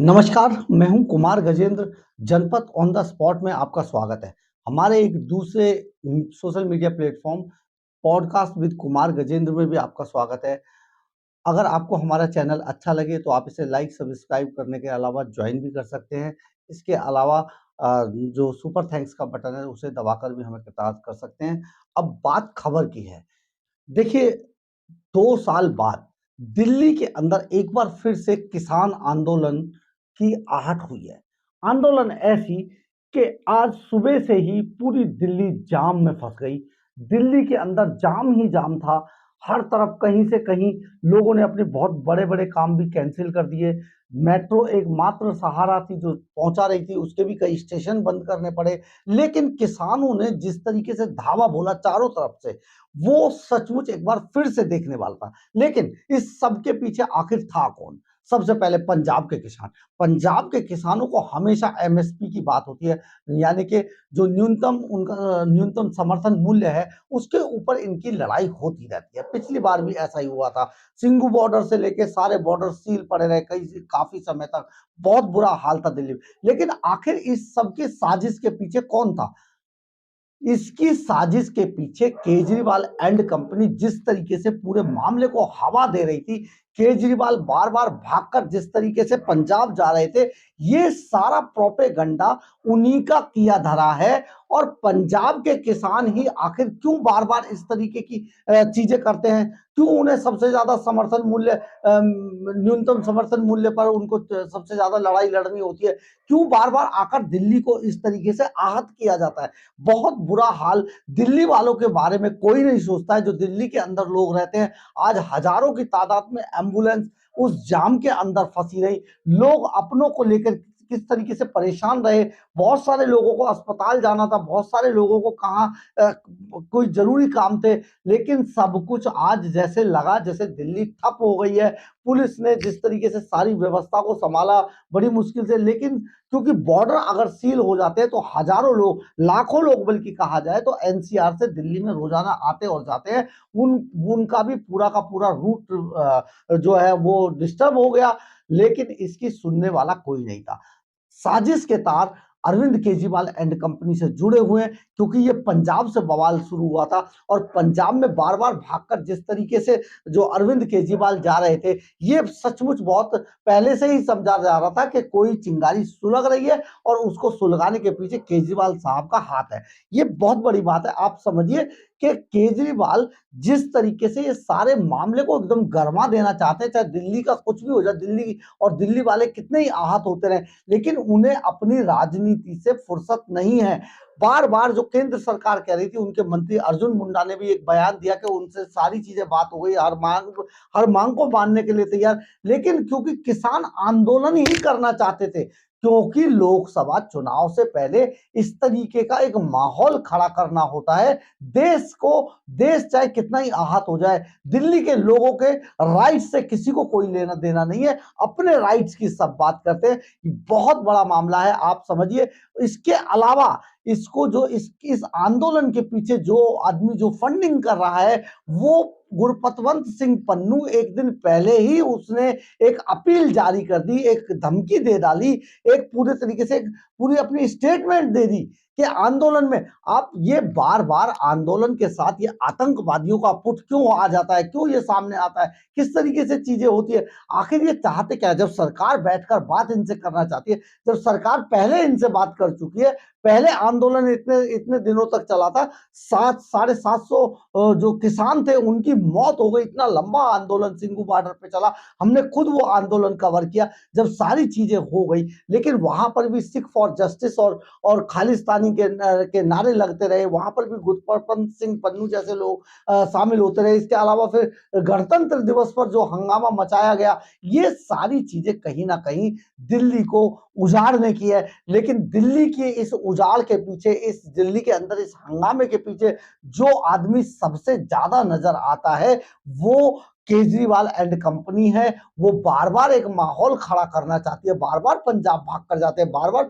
नमस्कार, मैं हूं कुमार गजेंद्र। जनपद ऑन द स्पॉट में आपका स्वागत है। हमारे एक दूसरे social media platform podcast with Kumar Gajendra में भी आपका स्वागत है। अगर आपको हमारा चैनल अच्छा लगे तो आप इसे लाइक सब्सक्राइब करने के अलावा ज्वाइन भी कर सकते हैं। इसके अलावा जो सुपर थैंक्स का बटन है उसे दबाकर भी हमें कृतार्थ कर सकते हैं। अब बात खबर की है। देखिए, 2 साल बाद दिल्ली के अंदर एक बार फिर से किसान आंदोलन की आहट हुई है। आंदोलन ऐसी कि आज सुबह से ही पूरी दिल्ली जाम में फंस गई। दिल्ली के अंदर जाम ही जाम था। हर तरफ कहीं से कहीं लोगों ने अपने बहुत बड़े-बड़े काम भी कैंसिल कर दिए। मेट्रो एकमात्र सहारा थी जो पहुंचा रही थी, उसके भी कई स्टेशन बंद करने पड़े। लेकिन किसानों ने जिस तरीके से धावा बोला चारों तरफ से, वो सचमुच एक बार फिर से देखने वाला था। लेकिन इस सब के पीछे आखिर था कौन? सबसे पहले पंजाब के किसान। पंजाब के किसानों को हमेशा एमएसपी की बात होती है, यानी कि जो न्यूनतम समर्थन मूल्य है, उसके ऊपर इनकी लड़ाई होती रहती है। पिछली बार भी ऐसा ही हुआ था। सिंघू बॉर्डर से लेके सारे बॉर्डर सील पड़े रहे कई काफ़ी समय तक। बहुत बुरा हाल था दिल्ली में। लेकिन आखिर इस सब की साजिश के पीछे कौन था? इसकी साजिश के पीछे केजरीवाल एंड कंपनी जिस तरीके से पूरे मामले को हवा दे रही थी, केजरीवाल बार-बार भागकर जिस तरीके से पंजाब जा रहे थे, ये सारा प्रोपेगंडा उन्हीं का किया धरा है। और पंजाब के किसान ही आखिर क्यों बार-बार इस तरीके की चीजें करते हैं? क्यों उन्हें सबसे ज्यादा समर्थन मूल्य न्यूनतम समर्थन मूल्य पर उनको सबसे ज्यादा लड़ाई लड़नी होती है? क्यों बार-बार आकर दिल्ली को इस तरीके से आहत किया जाता है? बहुत बुरा हाल दिल्ली वालों के बारे में कोई नहीं सोचता है। जो दिल्ली के अंदर लोग रहते हैं, आज हजारों की तादाद में एम्बुलेंस उस जाम के अंदर फंसी रही। लोग अपनों को लेकर किस तरीके से परेशान रहे। बहुत सारे लोगों को अस्पताल जाना था, बहुत सारे लोगों को कहाँ कोई जरूरी काम थे। लेकिन सब कुछ आज जैसे लगा जैसे दिल्ली ठप हो गई है। पुलिस ने जिस तरीके से सारी व्यवस्था को संभाला बड़ी मुश्किल से, लेकिन क्योंकि बॉर्डर अगर सील हो जाते हैं तो हजारों लोग, लाखों लोग बल्कि कहा जाए तो एनसीआर से दिल्ली में रोजाना आते और जाते हैं। उनका भी पूरा का पूरा रूट जो है वो डिस्टर्ब हो गया। लेकिन इसकी सुनने वाला कोई नहीं था। साजिश के तार अरविंद केजरीवाल एंड कंपनी से जुड़े हुए हैं, क्योंकि ये पंजाब से बवाल शुरू हुआ था। और पंजाब में बार बार भागकर जिस तरीके से जो अरविंद केजरीवाल जा रहे थे, ये सचमुच बहुत पहले से ही समझा जा रहा था कि कोई चिंगारी सुलग रही है और उसको सुलगाने के पीछे केजरीवाल साहब का हाथ है। ये बहुत बड़ी बात है। आप समझिए कि केजरीवाल जिस तरीके से ये सारे मामले को एकदम गरमा देना चाहते हैं, चाहे दिल्ली का कुछ भी हो जाए, दिल्ली और दिल्ली वाले कितने ही आहत होते रहे, लेकिन उन्हें अपनी राजनीति से फुर्सत नहीं है। बार बार जो केंद्र सरकार कह रही थी, उनके मंत्री अर्जुन मुंडा ने भी एक बयान दिया कि उनसे सारी चीजें बात हो गई, हर मांग को मानने के लिए तैयार। लेकिन क्योंकि किसान आंदोलन ही करना चाहते थे, क्योंकि लोकसभा चुनाव से पहले इस तरीके का एक माहौल खड़ा करना होता है। देश चाहे कितना ही आहत हो जाए, दिल्ली के लोगों के राइट्स से किसी को कोई लेना देना नहीं है। अपने राइट्स की सब बात करते हैं। बहुत बड़ा मामला है, आप समझिए। इसके अलावा इसको जो इस आंदोलन के पीछे जो आदमी जो फंडिंग कर रहा है, वो गुरपतवंत सिंह पन्नू, एक दिन पहले ही उसने एक अपील जारी कर दी, एक धमकी दे डाली, एक पूरे तरीके से पूरी अपनी स्टेटमेंट दे दी कि आंदोलन में आप ये बार बार आंदोलन के साथ ये आतंकवादियों का पुट क्यों आ जाता है, क्यों ये सामने आता है, किस तरीके से चीजें होती है, आखिर ये चाहते क्या है? जब सरकार बैठकर बात इनसे करना चाहती है, जब सरकार पहले इनसे बात कर चुकी है, पहले आंदोलन इतने इतने दिनों तक चला था, 700-750 जो किसान थे उनकी मौत हो गई। इतना लंबा आंदोलन सिंघू बॉर्डर पे चला, हमने खुद वो आंदोलन कवर किया जब सारी चीजें हो गई। लेकिन वहां पर भी सिख फॉर जस्टिस और खालिस्तानी के नारे लगते रहे। वहां पर भी गुरपतवंत सिंह पन्नू जैसे लोग शामिल होते रहे। इसके अलावा फिर गणतंत्र दिवस पर जो हंगामा मचाया गया, ये सारी चीजें कहीं ना कहीं दिल्ली को उजाड़ने की है। लेकिन दिल्ली के इस उजाड़ के पीछे, इस दिल्ली के अंदर इस हंगामे के पीछे जो आदमी सबसे ज्यादा नजर आता है, वो केजरीवाल एंड कंपनी है, वो बार-बार एक माहौल खड़ा करना चाहती है, बार-बार पंजाब भाग कर जाते हैं, बार-बार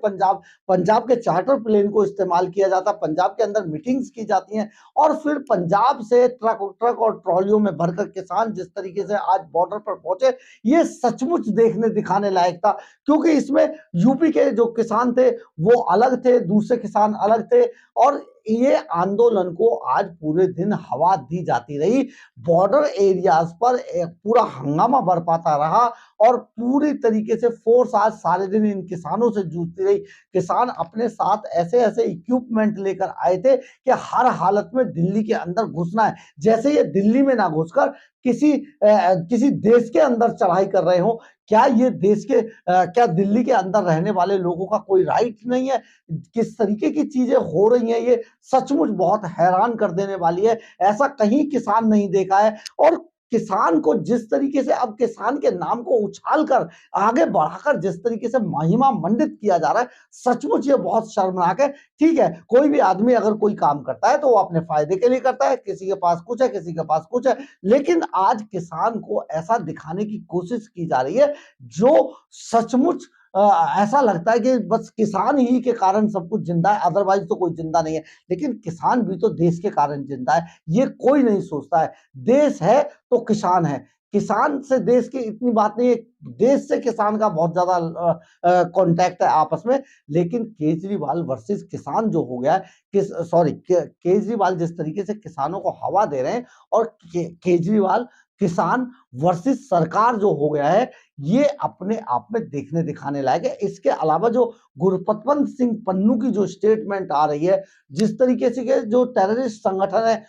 पंजाब के चार्टर प्लेन को इस्तेमाल किया जाता है, पंजाब के अंदर मीटिंग्स की जाती हैं और फिर पंजाब से ट्रक और ट्रॉलियों में भरकर किसान जिस तरीके से आज बॉर्डर पर पहुंचे, ये सचमुच देखने दिखाने लायक था। क्योंकि इसमें यूपी के जो किसान थे वो अलग थे, दूसरे किसान अलग थे और ये आंदोलन को आज पूरे दिन हवा दी जाती रही। बॉर्डर एरियाज पर पूरा हंगामा बरपाता रहा और पूरी तरीके से फोर्स आज सारे दिन इन किसानों से जूझती रही। किसान अपने साथ ऐसे-ऐसे इक्विपमेंट लेकर आए थे कि हर हालत में दिल्ली के अंदर घुसना है। जैसे ये दिल्ली में ना घुसकर किसी देश के अंदर चढ़ाई कर रहे हो। क्या ये देश के क्या दिल्ली के अंदर रहने वाले लोगों का कोई राइट नहीं है? किस तरीके की चीजें हो रही हैं, ये सचमुच बहुत हैरान कर देने वाली है। ऐसा कहीं किसान नहीं देखा है और किसान को जिस तरीके से अब किसान के नाम को उछालकर आगे बढ़ाकर जिस तरीके से महिमा मंडित किया जा रहा है, सचमुच ये बहुत शर्मनाक है। ठीक है, कोई भी आदमी अगर कोई काम करता है तो वो अपने फायदे के लिए करता है, किसी के पास कुछ है, किसी के पास कुछ है, लेकिन आज किसान को ऐसा दिखाने की कोशिश की जा रही है जो सचमुच ऐसा लगता है कि बस किसान ही के कारण सब कुछ जिंदा है, अदरवाइज तो कोई जिंदा नहीं है। लेकिन किसान भी तो देश के कारण जिंदा है, ये कोई नहीं सोचता है। देश है तो किसान है, किसान से देश की इतनी बात नहीं है, देश से किसान का बहुत ज्यादा कॉन्टैक्ट है आपस में। लेकिन केजरीवाल वर्सेस किसान जो हो गया है, केजरीवाल जिस तरीके से किसानों को हवा दे रहे हैं और केजरीवाल किसान वर्सेस सरकार जो हो गया है, ये अपने आप में देखने दिखाने लायक है। इसके अलावा जो गुरपतवंत सिंह पन्नू की जो स्टेटमेंट आ रही है, जिस तरीके से के जो टेररिस्ट संगठन है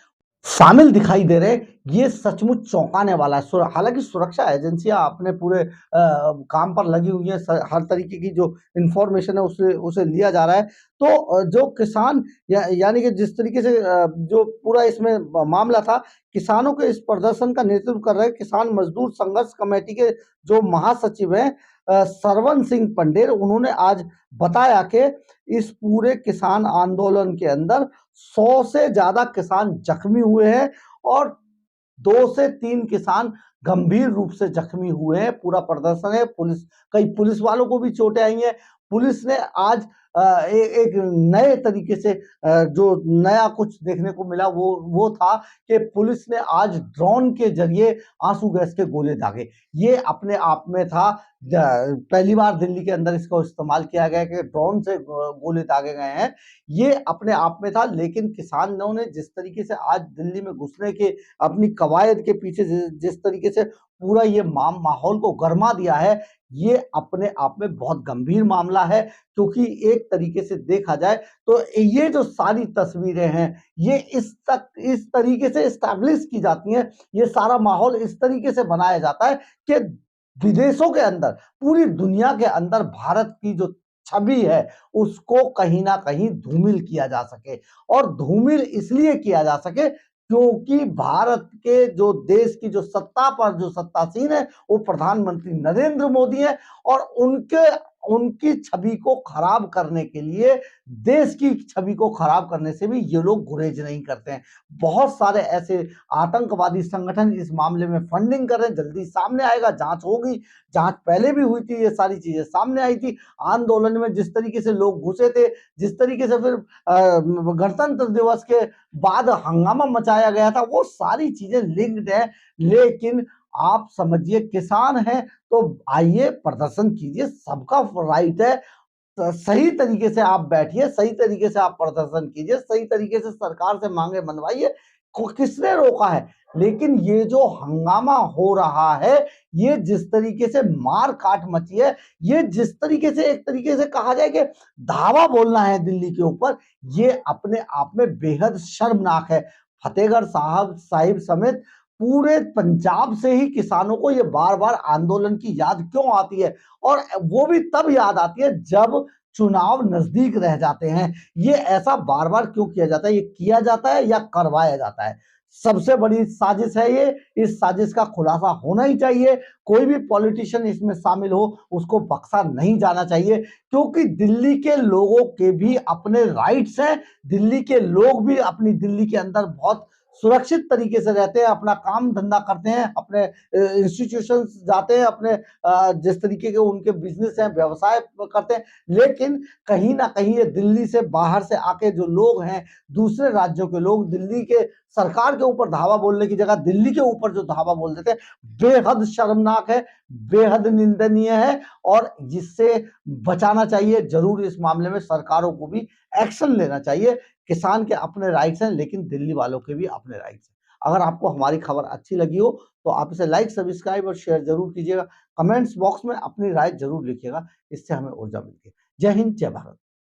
शामिल दिखाई दे रहे, ये सचमुच चौंकाने वाला है। हालांकि सुरक्षा एजेंसियां अपने पूरे काम पर लगी हुई हैं, हर तरीके की जो इंफॉर्मेशन है उसे लिया जा रहा है। तो जो किसान यानी कि जिस तरीके से जो पूरा इसमें मामला था, किसानों के इस प्रदर्शन का नेतृत्व कर रहे किसान मजदूर संघर्ष कमेटी के जो महासचिव हैं सरवन सिंह पंडेर, उन्होंने आज बताया कि इस पूरे किसान आंदोलन के अंदर 100 से ज्यादा किसान जख्मी हुए हैं और 2 से 3 किसान गंभीर रूप से जख्मी हुए हैं। पूरा प्रदर्शन है, कई पुलिस वालों को भी चोटें आई हैं। पुलिस ने आज एक नए तरीके से जो नया कुछ देखने को मिला वो था कि पुलिस ने आज ड्रोन के जरिए आंसू गैस के गोले दागे। ये अपने आप में था, पहली बार दिल्ली के अंदर इसका इस्तेमाल किया गया कि ड्रोन से गोले दागे गए हैं, ये अपने आप में था। लेकिन किसानों ने जिस तरीके से आज दिल्ली में घुसने के अपनी कवायद के पीछे जिस तरीके से पूरा ये माहौल को गरमा दिया है, ये अपने आप में बहुत गंभीर मामला है। क्योंकि एक तरीके से देखा जाए तो ये जो सारी तस्वीरें हैं, ये इस तरीके से एस्टैब्लिश की जाती हैं, ये सारा माहौल इस तरीके से बनाया जाता है कि विदेशों के अंदर, पूरी दुनिया के अंदर भारत की जो छवि है उसको कहीं ना कहीं धूमिल किया जा सके। और धूमिल इसलिए किया जा सके क्योंकि भारत के जो देश की जो सत्ता पर जो सत्तासीन है वो प्रधानमंत्री नरेंद्र मोदी है और उनकी छवि को खराब करने के लिए, देश की छवि को खराब करने से भी ये लोग गुरेज नहीं करते हैं। बहुत सारे ऐसे आतंकवादी संगठन इस मामले में फंडिंग कर रहे हैं, जल्दी सामने आएगा, जांच होगी, जांच पहले भी हुई थी, ये सारी चीजें सामने आई थी। आंदोलन में जिस तरीके से लोग घुसे थे, जिस तरीके से फिर गणतंत्र दिवस के बाद हंगामा मचाया गया था, वो सारी चीजें लिंक्ड है। लेकिन आप समझिए किसान है तो आइए प्रदर्शन कीजिए, सबका राइट है। सही तरीके से आप बैठिए, सही तरीके से आप प्रदर्शन कीजिए, सही तरीके से सरकार से मांगे मनवाइए, किसने रोका है। लेकिन ये जो हंगामा हो रहा है, ये जिस तरीके से मार काट मची है, ये जिस तरीके से एक तरीके से कहा जाए कि धावा बोलना है दिल्ली के ऊपर, ये अपने आप में बेहद शर्मनाक है। फतेहगढ़ साहिब समेत पूरे पंजाब से ही किसानों को ये बार बार आंदोलन की याद क्यों आती है, और वो भी तब याद आती है जब चुनाव नजदीक रह जाते हैं। ये ऐसा बार बार क्यों किया जाता है, ये किया जाता है या करवाया जाता है? सबसे बड़ी साजिश है ये, इस साजिश का खुलासा होना ही चाहिए। कोई भी पॉलिटिशियन इसमें शामिल हो उसको बख्शा नहीं जाना चाहिए, क्योंकि दिल्ली के लोगों के भी अपने राइट्स हैं, दिल्ली के लोग भी अपनी दिल्ली के अंदर बहुत सुरक्षित तरीके से रहते हैं, अपना काम धंधा करते हैं, अपने इंस्टीट्यूशंस जाते हैं, अपने जिस तरीके के उनके बिजनेस हैं, व्यवसाय करते हैं। लेकिन कहीं ना कहीं ये दिल्ली से बाहर से आके जो लोग हैं, दूसरे राज्यों के लोग दिल्ली के सरकार के ऊपर धावा बोलने की जगह दिल्ली के ऊपर जो धावा बोल देते हैं, बेहद शर्मनाक है, बेहद निंदनीय है, और जिससे बचाना चाहिए। जरूर इस मामले में सरकारों को भी एक्शन लेना चाहिए। किसान के अपने राइट्स हैं, लेकिन दिल्ली वालों के भी अपने राइट्स हैं। अगर आपको हमारी खबर अच्छी लगी हो तो आप इसे लाइक, सब्सक्राइब और शेयर जरूर कीजिएगा। कमेंट्स बॉक्स में अपनी राय जरूर लिखिएगा, इससे हमें ऊर्जा मिलती है। जय हिंद, जय भारत।